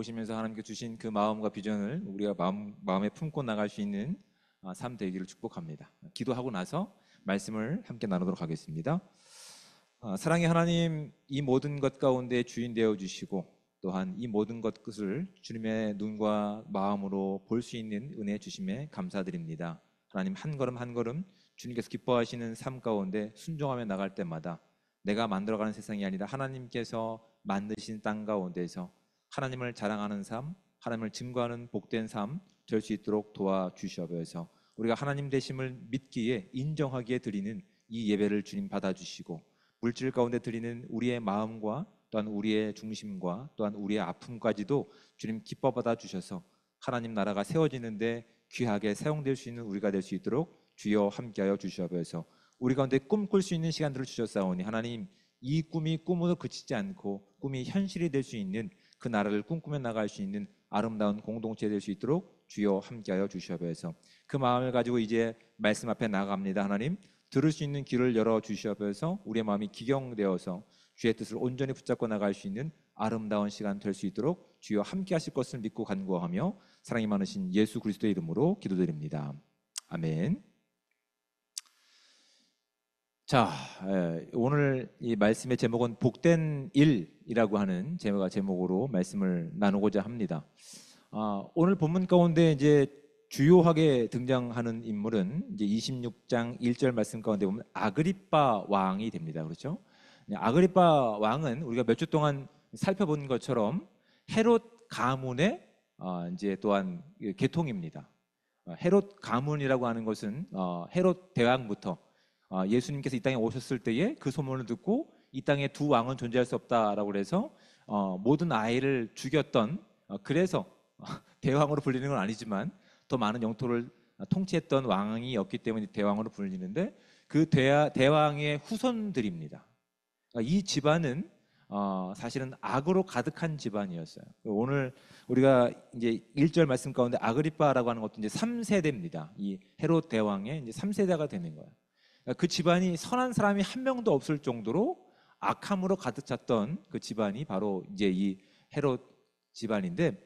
보시면서 하나님께 주신 그 마음과 비전을 우리가 마음에 품고 나갈 수 있는 삶 되기를 축복합니다. 기도하고 나서 말씀을 함께 나누도록 하겠습니다. 사랑의 하나님, 이 모든 것 가운데 주인 되어 주시고 또한 이 모든 것을 주님의 눈과 마음으로 볼 수 있는 은혜 주심에 감사드립니다. 하나님, 한 걸음 한 걸음 주님께서 기뻐하시는 삶 가운데 순종하며 나갈 때마다 내가 만들어가는 세상이 아니라 하나님께서 만드신 땅 가운데서 하나님을 자랑하는 삶, 하나님을 증거하는 복된 삶 될 수 있도록 도와주시옵소서. 우리가 하나님 되심을 믿기에 인정하기에 드리는 이 예배를 주님 받아주시고 물질 가운데 드리는 우리의 마음과 또한 우리의 중심과 또한 우리의 아픔까지도 주님 기뻐 받아주셔서 하나님 나라가 세워지는데 귀하게 사용될 수 있는 우리가 될 수 있도록 주여 함께하여 주시옵소서. 우리 가운데 꿈꿀 수 있는 시간들을 주셨사오니 하나님, 이 꿈이 꿈으로 그치지 않고 꿈이 현실이 될 수 있는 그 나라를 꿈꾸며 나갈 수 있는 아름다운 공동체 될 수 있도록 주여 함께하여 주시옵소서. 그 마음을 가지고 이제 말씀 앞에 나아갑니다. 하나님, 들을 수 있는 귀를 열어 주시옵소서. 우리의 마음이 기경되어서 주의 뜻을 온전히 붙잡고 나갈 수 있는 아름다운 시간 될 수 있도록 주여 함께하실 것을 믿고 간구하며 사랑이 많으신 예수 그리스도의 이름으로 기도드립니다. 아멘. 자, 오늘 이 말씀의 제목은 복된 일이라고 하는 제목으로 말씀을 나누고자 합니다. 오늘 본문 가운데 이제 주요하게 등장하는 인물은 이제 26장 1절 말씀 가운데 보면 아그리빠 왕이 됩니다. 그렇죠? 아그리빠 왕은 우리가 몇 주 동안 살펴본 것처럼 헤롯 가문의 이제 또한 계통입니다. 헤롯 가문이라고 하는 것은 헤롯 대왕부터 예수님께서 이 땅에 오셨을 때에 그 소문을 듣고 이 땅에 두 왕은 존재할 수 없다라고 해서 모든 아이를 죽였던, 그래서 대왕으로 불리는 건 아니지만 더 많은 영토를 통치했던 왕이었기 때문에 대왕으로 불리는데 그 대왕의 후손들입니다. 이 집안은 사실은 악으로 가득한 집안이었어요. 오늘 우리가 이제 1절 말씀 가운데 아그리빠라고 하는 것도 이제 3세대입니다. 이 헤롯 대왕의 이제 3세대가 되는 거예요. 그 집안이 선한 사람이 한 명도 없을 정도로 악함으로 가득 찼던 그 집안이 바로 이제 이 헤롯 집안인데,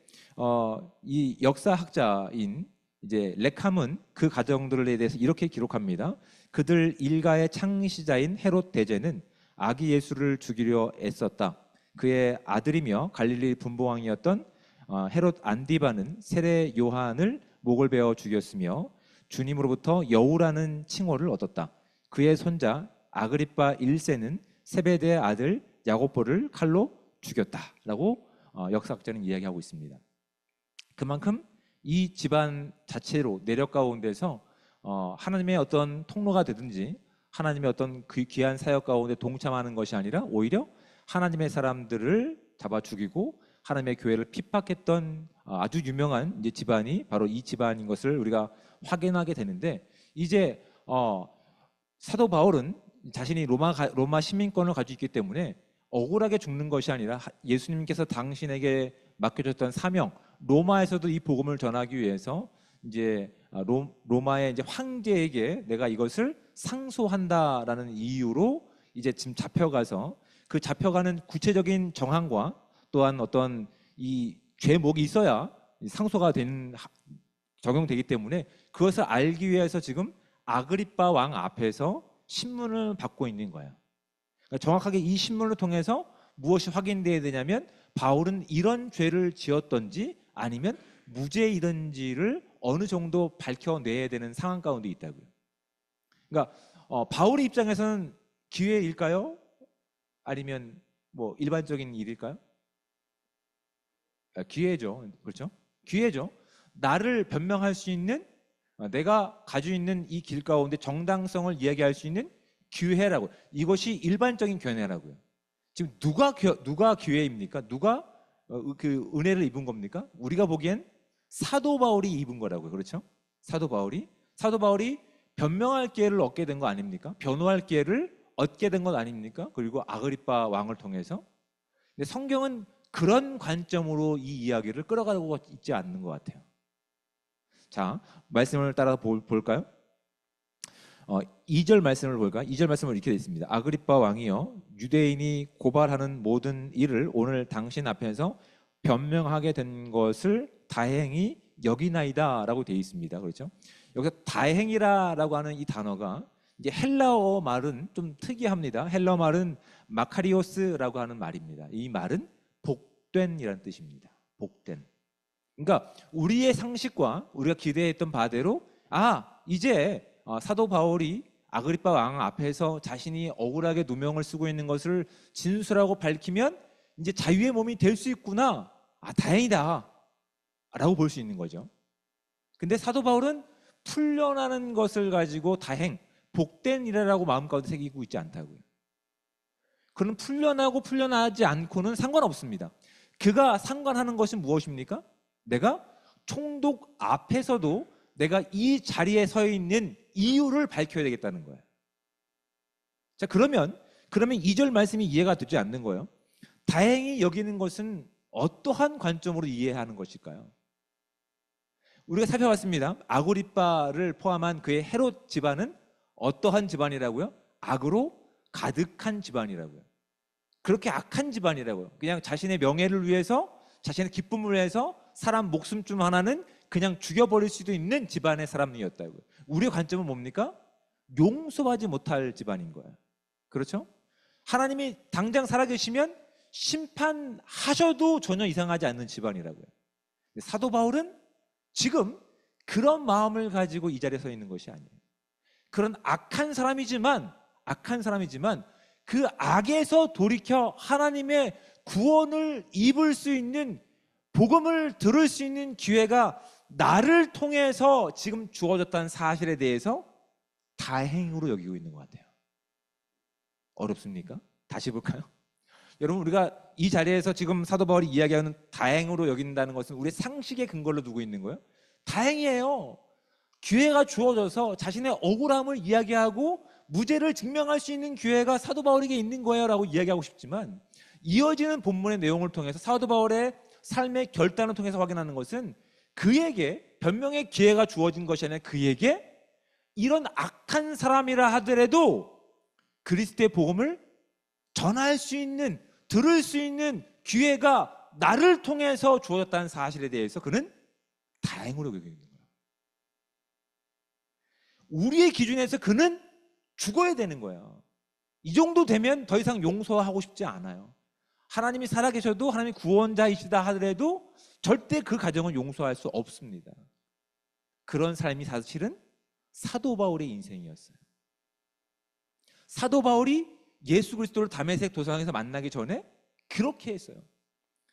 이 역사학자인 이제 렉함은 그 가정들에 대해서 이렇게 기록합니다. 그들 일가의 창시자인 헤롯 대제는 아기 예수를 죽이려 애썼다. 그의 아들이며 갈릴리 분봉왕이었던 헤롯 안디바는 세례 요한을 목을 베어 죽였으며 주님으로부터 여우라는 칭호를 얻었다. 그의 손자 아그리빠 1세는 세베대의 아들 야고보를 칼로 죽였다라고 역사학자는 이야기하고 있습니다. 그만큼 이 집안 자체로 내력 가운데서 하나님의 어떤 통로가 되든지 하나님의 어떤 그 귀한 사역 가운데 동참하는 것이 아니라 오히려 하나님의 사람들을 잡아 죽이고 하나님의 교회를 핍박했던 아주 유명한 이제 집안이 바로 이 집안인 것을 우리가 확인하게 되는데, 이제 사도 바울은 자신이 로마 시민권을 가지고 있기 때문에 억울하게 죽는 것이 아니라 예수님께서 당신에게 맡겨졌던 사명, 로마에서도 이 복음을 전하기 위해서 이제 로마의 이제 황제에게 내가 이것을 상소한다라는 이유로 이제 지금 잡혀가서 그 잡혀가는 구체적인 정황과 또한 어떤 이 죄목이 있어야 상소가 적용되기 때문에 그것을 알기 위해서 지금 아그리빠 왕 앞에서 신문을 받고 있는 거예요. 그러니까 정확하게 이 신문을 통해서 무엇이 확인되어야 되냐면 바울은 이런 죄를 지었던지 아니면 무죄이든지를 어느 정도 밝혀내야 되는 상황 가운데 있다고요. 그러니까 바울의 입장에서는 기회일까요? 아니면 뭐 일반적인 일일까요? 기회죠. 그렇죠? 기회죠. 나를 변명할 수 있는, 내가 가지고 있는 이 길 가운데 정당성을 이야기할 수 있는 기회라고. 이것이 일반적인 견해라고요. 지금 누가 기회입니까? 누가 그 은혜를 입은 겁니까? 우리가 보기엔 사도 바울이 입은 거라고요. 그렇죠? 사도 바울이 변명할 기회를 얻게 된 거 아닙니까? 변호할 기회를 얻게 된 것 아닙니까? 그리고 아그리빠 왕을 통해서. 근데 성경은 그런 관점으로 이 이야기를 끌어가고 있지 않는 것 같아요. 자, 말씀을 따라 볼까요? 2절 말씀을 볼까요? 2절 말씀을 이렇게 되어 있습니다. 아그리빠 왕이여, 유대인이 고발하는 모든 일을 오늘 당신 앞에서 변명하게 된 것을 다행히 여기나이다라고 되어 있습니다. 그렇죠? 여기서 다행이라고 하는 이 단어가 이제 헬라어 말은 좀 특이합니다. 헬라어 말은 마카리오스라고 하는 말입니다. 이 말은 복된이라는 뜻입니다. 복된. 그러니까 우리의 상식과 우리가 기대했던 바대로 이제 사도 바울이 아그리빠 왕 앞에서 자신이 억울하게 누명을 쓰고 있는 것을 진술하고 밝히면 이제 자유의 몸이 될 수 있구나. 다행이다 라고 볼 수 있는 거죠. 근데 사도 바울은 풀려나는 것을 가지고 다행, 복된 일이라고 마음 가운데 새기고 있지 않다고요. 그는 풀려나고 풀려나지 않고는 상관없습니다. 그가 상관하는 것은 무엇입니까? 내가 총독 앞에서도 내가 이 자리에 서 있는 이유를 밝혀야 되겠다는 거예요. 자, 그러면 2절 말씀이 이해가 되지 않는 거예요. 다행히 여기는 것은 어떠한 관점으로 이해하는 것일까요? 우리가 살펴봤습니다. 아그리빠를 포함한 그의 헤롯 집안은 어떠한 집안이라고요? 악으로 가득한 집안이라고요. 그렇게 악한 집안이라고요. 그냥 자신의 명예를 위해서, 자신의 기쁨을 위해서 사람 목숨 중 하나는 그냥 죽여버릴 수도 있는 집안의 사람이었다고요. 우리의 관점은 뭡니까? 용서하지 못할 집안인 거예요. 그렇죠? 하나님이 당장 살아계시면 심판하셔도 전혀 이상하지 않는 집안이라고요. 사도 바울은 지금 그런 마음을 가지고 이 자리에 서 있는 것이 아니에요. 그런 악한 사람이지만 그 악에서 돌이켜 하나님의 구원을 입을 수 있는, 복음을 들을 수 있는 기회가 나를 통해서 지금 주어졌다는 사실에 대해서 다행으로 여기고 있는 것 같아요. 어렵습니까? 다시 볼까요? 여러분, 우리가 이 자리에서 지금 사도 바울이 이야기하는 다행으로 여긴다는 것은 우리의 상식의 근거로 두고 있는 거예요. 다행이에요. 기회가 주어져서 자신의 억울함을 이야기하고 무죄를 증명할 수 있는 기회가 사도 바울에게 있는 거예요 라고 이야기하고 싶지만, 이어지는 본문의 내용을 통해서 사도 바울의 삶의 결단을 통해서 확인하는 것은 그에게 변명의 기회가 주어진 것이 아니라 그에게 이런 악한 사람이라 하더라도 그리스도의 복음을 전할 수 있는, 들을 수 있는 기회가 나를 통해서 주어졌다는 사실에 대해서 그는 다행으로 여기고 있는 거예요. 우리의 기준에서 그는 죽어야 되는 거예요. 이 정도 되면 더 이상 용서하고 싶지 않아요. 하나님이 살아계셔도, 하나님이 구원자이시다 하더라도 절대 그 가정은 용서할 수 없습니다. 그런 삶이 사실은 사도 바울의 인생이었어요. 사도 바울이 예수 그리스도를 다메섹 도상에서 만나기 전에 그렇게 했어요.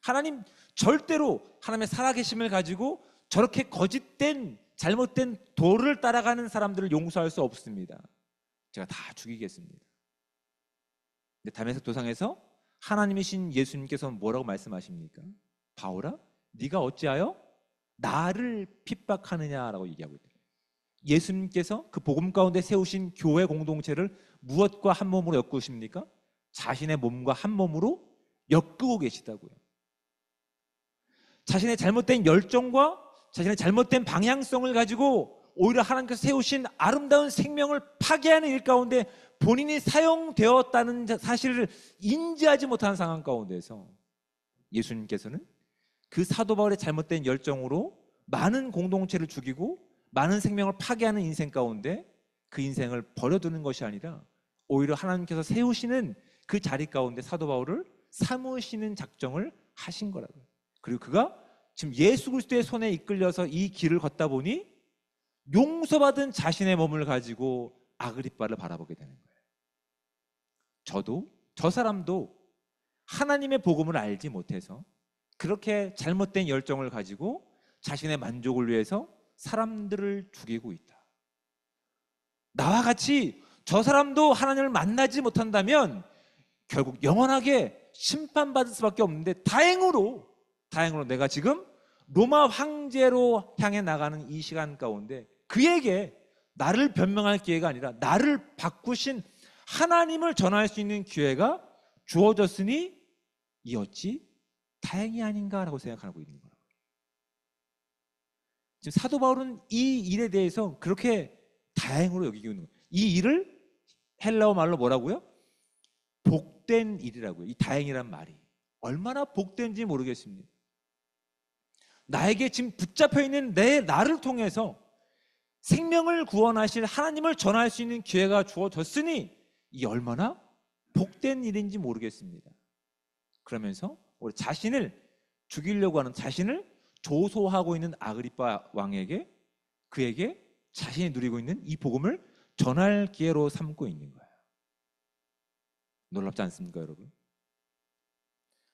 하나님 절대로 하나님의 살아계심을 가지고 저렇게 거짓된, 잘못된 도를 따라가는 사람들을 용서할 수 없습니다. 제가 다 죽이겠습니다. 근데 다메섹 도상에서 하나님이신 예수님께서 뭐라고 말씀하십니까? 바울아, 네가 어찌하여 나를 핍박하느냐라고 얘기하고 있대요. 예수님께서 그 복음 가운데 세우신 교회 공동체를 무엇과 한 몸으로 엮으십니까? 자신의 몸과 한 몸으로 엮고 계시다고요. 자신의 잘못된 열정과 자신의 잘못된 방향성을 가지고 오히려 하나님께서 세우신 아름다운 생명을 파괴하는 일 가운데 본인이 사용되었다는 사실을 인지하지 못하는 상황 가운데서 예수님께서는 그 사도 바울의 잘못된 열정으로 많은 공동체를 죽이고 많은 생명을 파괴하는 인생 가운데 그 인생을 버려두는 것이 아니라 오히려 하나님께서 세우시는 그 자리 가운데 사도 바울을 삼으시는 작정을 하신 거라고요. 그리고 그가 지금 예수 그리스도의 손에 이끌려서 이 길을 걷다 보니 용서받은 자신의 몸을 가지고 아그리빠를 바라보게 되는 거예요. 저 사람도 하나님의 복음을 알지 못해서 그렇게 잘못된 열정을 가지고 자신의 만족을 위해서 사람들을 죽이고 있다. 나와 같이 저 사람도 하나님을 만나지 못한다면 결국 영원하게 심판받을 수밖에 없는데 다행으로 내가 지금 로마 황제로 향해 나가는 이 시간 가운데 그에게 나를 변명할 기회가 아니라 나를 바꾸신 하나님을 전할 수 있는 기회가 주어졌으니 이 어찌 다행이 아닌가라고 생각하고 있는 거예요. 지금 사도 바울은 이 일에 대해서 그렇게 다행으로 여기고 있는 거예요. 이 일을 헬라어 말로 뭐라고요? 복된 일이라고요. 이 다행이란 말이 얼마나 복된지 모르겠습니다. 나에게 지금 붙잡혀 있는 나를 통해서 생명을 구원하실 하나님을 전할 수 있는 기회가 주어졌으니 이 얼마나 복된 일인지 모르겠습니다. 그러면서 우리 자신을 죽이려고 하는, 자신을 조소하고 있는 아그리빠 왕에게, 그에게 자신이 누리고 있는 이 복음을 전할 기회로 삼고 있는 거예요. 놀랍지 않습니까, 여러분?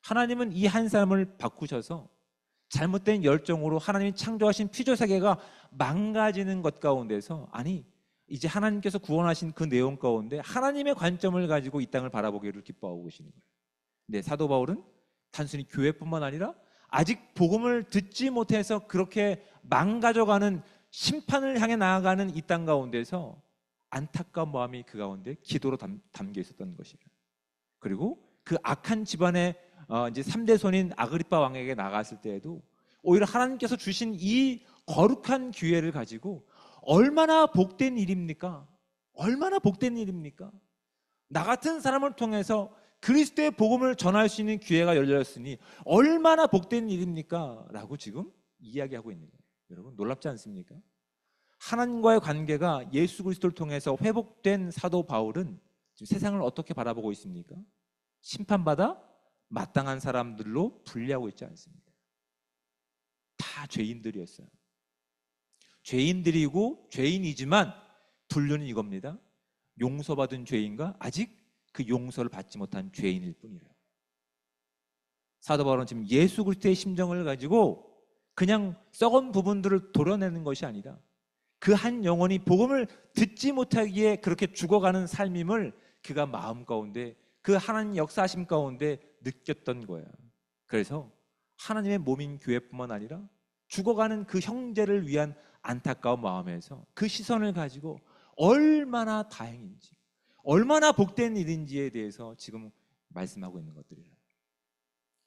하나님은 이 한 사람을 바꾸셔서 잘못된 열정으로 하나님이 창조하신 피조세계가 망가지는 것 가운데서, 아니 이제 하나님께서 구원하신 그 내용 가운데 하나님의 관점을 가지고 이 땅을 바라보기를 기뻐하고 계시는 거예요. 근데 사도 바울은 단순히 교회뿐만 아니라 아직 복음을 듣지 못해서 그렇게 망가져가는, 심판을 향해 나아가는 이 땅 가운데서 안타까운 마음이 그 가운데 기도로 담겨 있었던 것이에요. 그리고 그 악한 집안의 이제 3대 손인 아그리빠 왕에게 나갔을 때에도 오히려 하나님께서 주신 이 거룩한 기회를 가지고 얼마나 복된 일입니까? 얼마나 복된 일입니까? 나 같은 사람을 통해서 그리스도의 복음을 전할 수 있는 기회가 열렸으니 얼마나 복된 일입니까? 라고 지금 이야기하고 있는 거예요. 여러분 놀랍지 않습니까? 하나님과의 관계가 예수 그리스도를 통해서 회복된 사도 바울은 지금 세상을 어떻게 바라보고 있습니까? 심판받아 마땅한 사람들로 분리하고 있지 않습니다. 다 죄인들이었어요. 죄인들이고 죄인이지만 분류는 이겁니다. 용서받은 죄인과 아직 그 용서를 받지 못한 죄인일 뿐이래요. 사도 바울은 지금 예수 그리스도의 심정을 가지고 그냥 썩은 부분들을 도려내는 것이 아니라 그 한 영혼이 복음을 듣지 못하기에 그렇게 죽어가는 삶임을 그가 마음 가운데, 그 하나님 역사하심 가운데 느꼈던 거예요. 그래서 하나님의 몸인 교회뿐만 아니라 죽어가는 그 형제를 위한 안타까운 마음에서 그 시선을 가지고 얼마나 다행인지, 얼마나 복된 일인지에 대해서 지금 말씀하고 있는 것들이에요.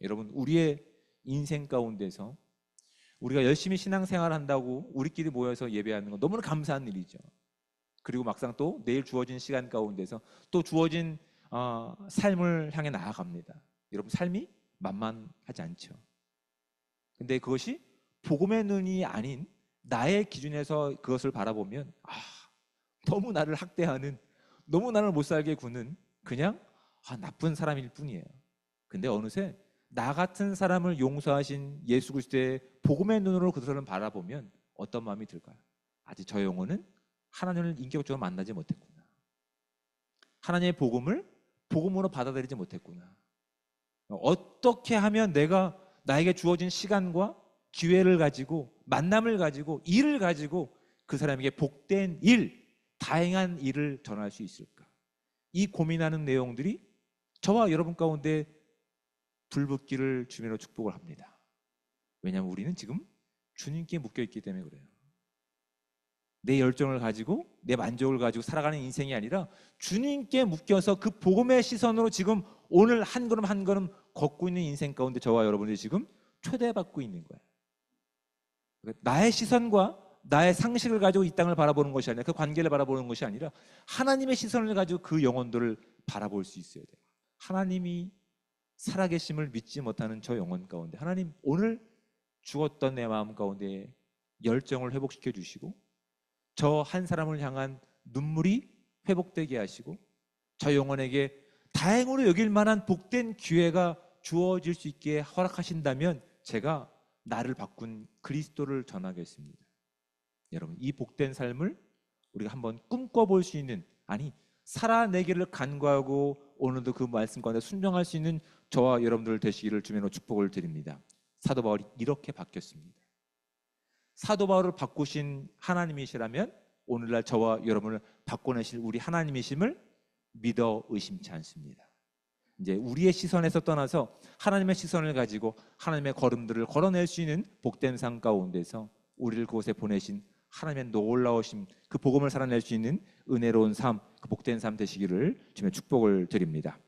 여러분 우리의 인생 가운데서 우리가 열심히 신앙생활을 한다고 우리끼리 모여서 예배하는 건 너무나 감사한 일이죠. 그리고 막상 또 내일 주어진 시간 가운데서 또 주어진 삶을 향해 나아갑니다. 여러분 삶이 만만하지 않죠. 근데 그것이 복음의 눈이 아닌 나의 기준에서 그것을 바라보면 너무 나를 학대하는, 너무 나를 못 살게 구는 그냥 나쁜 사람일 뿐이에요. 근데 어느새 나 같은 사람을 용서하신 예수 그리스도의 복음의 눈으로 그 사람을 바라보면 어떤 마음이 들까요? 아직 저 영혼은 하나님을 인격적으로 만나지 못했구나. 하나님의 복음을 복음으로 받아들이지 못했구나. 어떻게 하면 내가 나에게 주어진 시간과 기회를 가지고, 만남을 가지고, 일을 가지고 그 사람에게 복된 일, 다행한 일을 전할 수 있을까? 이 고민하는 내용들이 저와 여러분 가운데 불붙기를 주님으로 축복을 합니다. 왜냐하면 우리는 지금 주님께 묶여있기 때문에 그래요. 내 열정을 가지고 내 만족을 가지고 살아가는 인생이 아니라 주님께 묶여서 그 복음의 시선으로 지금 오늘 한 걸음 한 걸음 걷고 있는 인생 가운데 저와 여러분들이 지금 초대받고 있는 거예요. 나의 시선과 나의 상식을 가지고 이 땅을 바라보는 것이 아니라, 그 관계를 바라보는 것이 아니라 하나님의 시선을 가지고 그 영혼들을 바라볼 수 있어야 돼요. 하나님이 살아계심을 믿지 못하는 저 영혼 가운데 하나님 오늘 죽었던 내 마음 가운데 열정을 회복시켜 주시고 저 한 사람을 향한 눈물이 회복되게 하시고 저 영혼에게 다행으로 여길 만한 복된 기회가 주어질 수 있게 허락하신다면 제가 나를 바꾼 그리스도를 전하겠습니다. 여러분 이 복된 삶을 우리가 한번 꿈꿔볼 수 있는, 아니 살아내기를 간구하고 오늘도 그 말씀 가운데 순종할 수 있는 저와 여러분들 되시기를 주님으로 축복을 드립니다. 사도 바울이 이렇게 바뀌었습니다. 사도 바울을 바꾸신 하나님이시라면 오늘날 저와 여러분을 바꿔내실 우리 하나님이심을 믿어 의심치 않습니다. 이제 우리의 시선에서 떠나서 하나님의 시선을 가지고 하나님의 걸음들을 걸어낼 수 있는 복된 삶 가운데서 우리를 그곳에 보내신 하나님의 놀라우신 그 복음을 살아낼 수 있는 은혜로운 삶, 그 복된 삶 되시기를 주님의 축복을 드립니다.